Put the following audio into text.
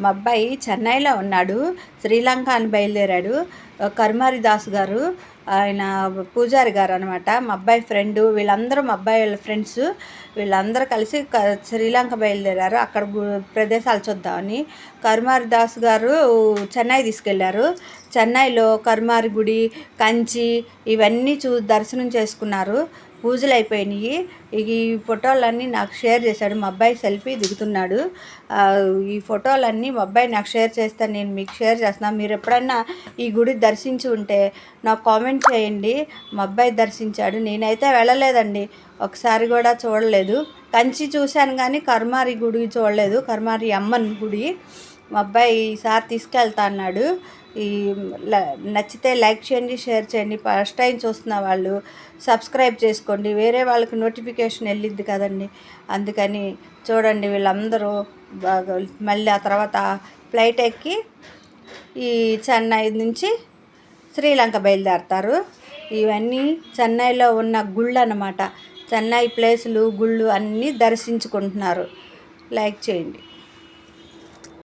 మా అబ్బాయి చెన్నైలో ఉన్నాడు, శ్రీలంక అని బయలుదేరాడు. కరుమారి దాస్ గారు, ఆయన పూజారి గారు అనమాట. మా అబ్బాయి ఫ్రెండు, వీళ్ళందరూ మా అబ్బాయి వాళ్ళ ఫ్రెండ్స్. వీళ్ళందరూ కలిసి శ్రీలంక బయలుదేరారు, అక్కడ ప్రదేశాలు చూద్దామని. కరుమారి దాస్ గారు చెన్నై తీసుకెళ్లారు. చెన్నైలో కరుమారి గుడి, కంచి ఇవన్నీ దర్శనం చేసుకున్నారు. పూజలు అయిపోయినాయి. ఈ ఫోటోలన్నీ నాకు షేర్ చేశాడు. మా అబ్బాయి సెల్ఫీ దిగుతున్నాడు. ఈ ఫోటోలన్నీ మా అబ్బాయి నాకు షేర్ చేస్తే నేను మీకు షేర్ చేస్తున్నాను. మీరు ఎప్పుడన్నా ఈ గుడి దర్శించి ఉంటే నాకు కామెంట్ చేయండి. మా అబ్బాయి దర్శించాడు, నేనైతే వెళ్ళలేదండి, ఒకసారి కూడా చూడలేదు. కంచి చూశాను కానీ కరుమారి గుడి చూడలేదు, కరుమారి అమ్మన్ గుడి. మా అబ్బాయి ఈసారి తీసుకెళ్తా అన్నాడు. ఈ నచ్చితే లైక్ చేయండి, షేర్ చేయండి. ఫస్ట్ టైం చూస్తున్న వాళ్ళు సబ్స్క్రైబ్ చేసుకోండి, వేరే వాళ్ళకి నోటిఫికేషన్ వెళ్ళిద్ది కదండి. అందుకని చూడండి, వీళ్ళందరూ బాగా మళ్ళీ ఆ తర్వాత ఫ్లైట్ ఎక్కి ఈ చెన్నై నుంచి శ్రీలంక బయలుదేరతారు. ఇవన్నీ చెన్నైలో ఉన్న గుళ్ళు అన్నమాట. చెన్నై ప్లేసులు, గుళ్ళు అన్నీ దర్శించుకుంటున్నారు. లైక్ చేయండి.